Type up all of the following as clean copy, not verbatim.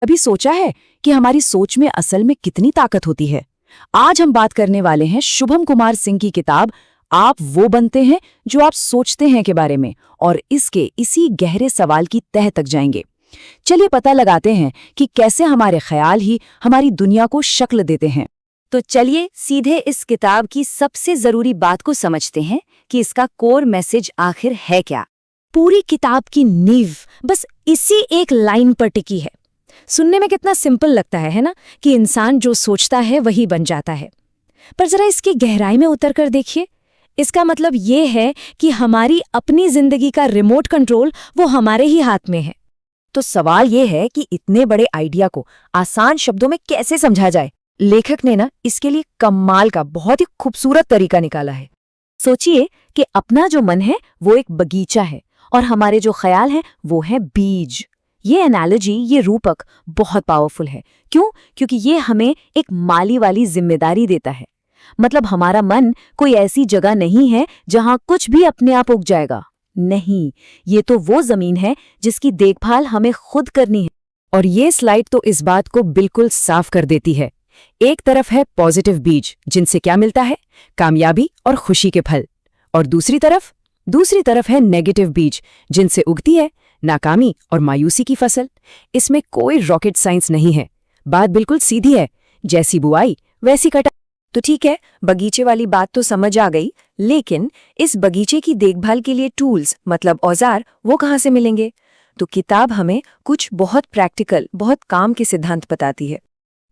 कभी सोचा है कि हमारी सोच में असल में कितनी ताकत होती है? आज हम बात करने वाले हैं शुभम कुमार सिंह की किताब आप वो बनते हैं जो आप सोचते हैं के बारे में, और इसके इसी गहरे सवाल की तह तक जाएंगे। चलिए पता लगाते हैं कि कैसे हमारे ख्याल ही हमारी दुनिया को शक्ल देते हैं। तो चलिए सीधे इस किताब की सबसे जरूरी बात को समझते हैं कि इसका कोर मैसेज आखिर है क्या। पूरी किताब की नींव बस इसी एक लाइन पर टिकी है। सुनने में कितना सिंपल लगता है ना, कि इंसान जो सोचता है वही बन जाता है। पर जरा इसकी गहराई में उतर कर देखिए। इसका मतलब ये है कि हमारी अपनी जिंदगी का रिमोट कंट्रोल वो हमारे ही हाथ में है। तो सवाल ये है कि इतने बड़े आइडिया को आसान शब्दों में कैसे समझा जाए। लेखक ने ना इसके लिए कमाल का बहुत ही खूबसूरत तरीका निकाला है। सोचिए कि अपना जो मन है वो एक बगीचा है और हमारे जो ख्याल हैं वो है बीज। ये एनालॉजी, ये रूपक बहुत पावरफुल है। क्यों? क्योंकि ये हमें एक माली वाली जिम्मेदारी देता है। मतलब हमारा मन कोई ऐसी जगह नहीं है जहां कुछ भी अपने आप उग जाएगा। नहीं, ये तो वो जमीन है जिसकी देखभाल हमें खुद करनी है। और ये स्लाइड तो इस बात को बिल्कुल साफ कर देती है। एक तरफ है पॉजिटिव बीज, जिनसे क्या मिलता है? कामयाबी और खुशी के फल। और दूसरी तरफ है नेगेटिव बीज, जिनसे उगती है नाकामी और मायूसी की फसल। इसमें कोई रॉकेट साइंस नहीं है। बात बिल्कुल सीधी है, जैसी बुआई वैसी कटाई। तो ठीक है, बगीचे वाली बात तो समझ आ गई, लेकिन इस बगीचे की देखभाल के लिए टूल्स मतलब औजार वो कहाँ से मिलेंगे? तो किताब हमें कुछ बहुत प्रैक्टिकल, बहुत काम के सिद्धांत बताती है।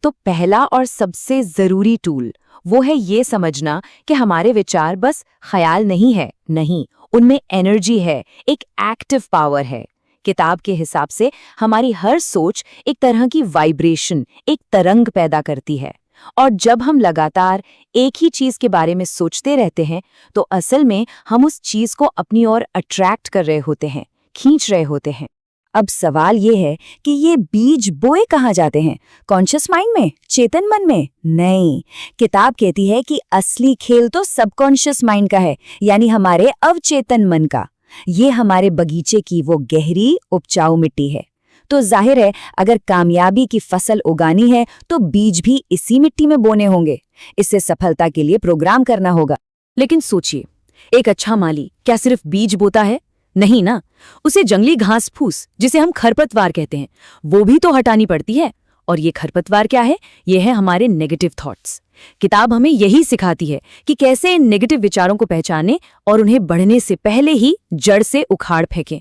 तो पहला और सबसे जरूरी टूल वो है ये समझना कि हमारे विचार बस ख्याल नहीं है। नहीं, उनमें एनर्जी है, एक एक्टिव पावर है। किताब के हिसाब से हमारी हर सोच एक तरह की वाइब्रेशन, एक तरंग पैदा करती है। और जब हम लगातार एक ही चीज के बारे में सोचते रहते हैं तो असल में हम उस चीज को अपनी ओर अट्रैक्ट कर रहे होते हैं, खींच रहे होते हैं। अब सवाल ये है कि ये बीज बोए कहाँ जाते हैं? कॉन्शियस माइंड में, चेतन मन में? नहीं, किताब कहती है कि असली खेल तो सबकॉन्शियस माइंड का है, यानी हमारे अवचेतन मन का। ये हमारे बगीचे की वो गहरी उपजाऊ मिट्टी है। तो जाहिर है, अगर कामयाबी की फसल उगानी है तो बीज भी इसी मिट्टी में बोने होंगे। इसे सफलता के लिए प्रोग्राम करना होगा। लेकिन सोचिए, एक अच्छा माली क्या सिर्फ बीज बोता है? नहीं ना, उसे जंगली घास फूस, जिसे हम खरपतवार कहते हैं, वो भी तो हटानी पड़ती है। और ये खरपतवार क्या है? ये है हमारे नेगेटिव थॉट्स। किताब हमें यही सिखाती है कि कैसे इन नेगेटिव विचारों को पहचानें और उन्हें बढ़ने से पहले ही जड़ से उखाड़ फेंकें।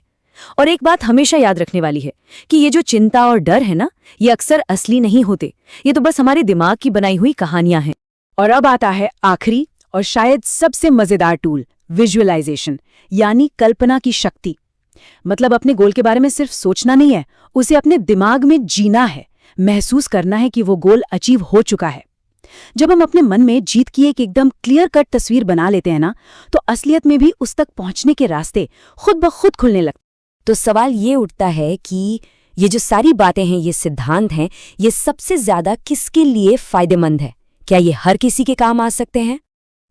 और एक बात हमेशा याद रखने वाली है कि ये जो चिंता और डर है ना, ये अक्सर असली नहीं होते। ये तो बस हमारे दिमाग की बनाई हुई कहानियां हैं। और अब आता है आखिरी और शायद सबसे मजेदार टूल, विजुअलाइजेशन, यानी कल्पना की शक्ति। मतलब अपने गोल के बारे में सिर्फ सोचना नहीं है, उसे अपने दिमाग में जीना है, महसूस करना है कि वो गोल अचीव हो चुका है। जब हम अपने मन में जीत की एक एकदम क्लियर कट तस्वीर बना लेते हैं ना, तो असलियत में भी उस तक पहुंचने के रास्ते खुद ब खुद खुलने लगते। तो सवाल ये उठता है कि ये जो सारी बातें हैं, ये सिद्धांत हैं, ये सबसे ज्यादा किसके लिए फायदेमंद है? क्या ये हर किसी के काम आ सकते हैं?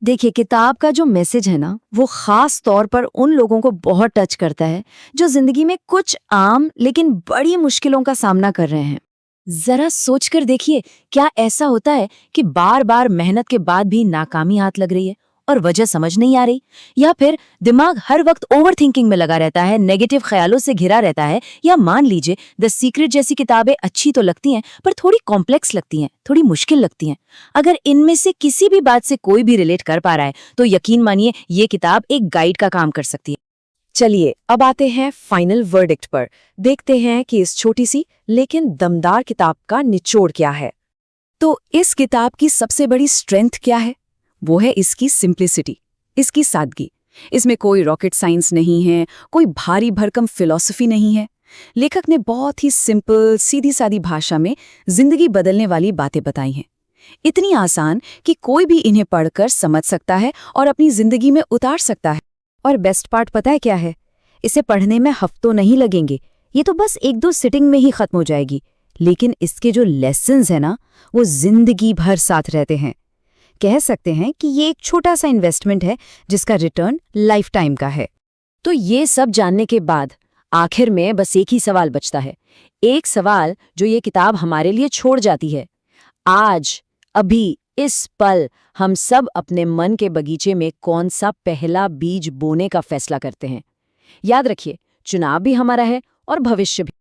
देखिए, किताब का जो मैसेज है ना, वो खास तौर पर उन लोगों को बहुत टच करता है जो जिंदगी में कुछ आम लेकिन बड़ी मुश्किलों का सामना कर रहे हैं। जरा सोचकर देखिए, क्या ऐसा होता है कि बार बार मेहनत के बाद भी नाकामी हाथ लग रही है और वजह समझ नहीं आ रही? या फिर दिमाग हर वक्त ओवरथिंकिंग में लगा रहता है, नेगेटिव ख्यालों से घिरा रहता है? या मान लीजिए द सीक्रेट जैसी किताबें अच्छी तो लगती हैं पर थोड़ी कॉम्प्लेक्स लगती हैं, थोड़ी मुश्किल लगती हैं। अगर इनमें से किसी भी बात से कोई भी रिलेट कर पा रहा है तो यकीन मानिए ये किताब एक गाइड का काम कर सकती है। चलिए अब आते हैं फाइनल वर्डिक्ट पर। देखते हैं कि इस छोटी सी लेकिन दमदार किताब का निचोड़ क्या है। तो इस किताब की सबसे बड़ी स्ट्रेंथ क्या है? वो है इसकी सिंप्लिसिटी, इसकी सादगी। इसमें कोई रॉकेट साइंस नहीं है, कोई भारी भरकम फिलॉसफी नहीं है। लेखक ने बहुत ही सिंपल, सीधी सादी भाषा में जिंदगी बदलने वाली बातें बताई हैं। इतनी आसान कि कोई भी इन्हें पढ़कर समझ सकता है और अपनी जिंदगी में उतार सकता है। और बेस्ट पार्ट पता है क्या है? इसे पढ़ने में हफ्तों नहीं लगेंगे, ये तो बस 1-2 सिटिंग में ही खत्म हो जाएगी। लेकिन इसके जो लेसन्स हैं ना, वो जिंदगी भर साथ रहते हैं। कह सकते हैं कि ये एक छोटा सा इन्वेस्टमेंट है जिसका रिटर्न लाइफ टाइम का है। तो ये सब जानने के बाद आखिर में बस एक ही सवाल बचता है, एक सवाल जो ये किताब हमारे लिए छोड़ जाती है, आज, अभी, इस पल हम सब अपने मन के बगीचे में कौन सा पहला बीज बोने का फैसला करते हैं। याद रखिए, चुनाव भी हमारा है और भविष्य भी।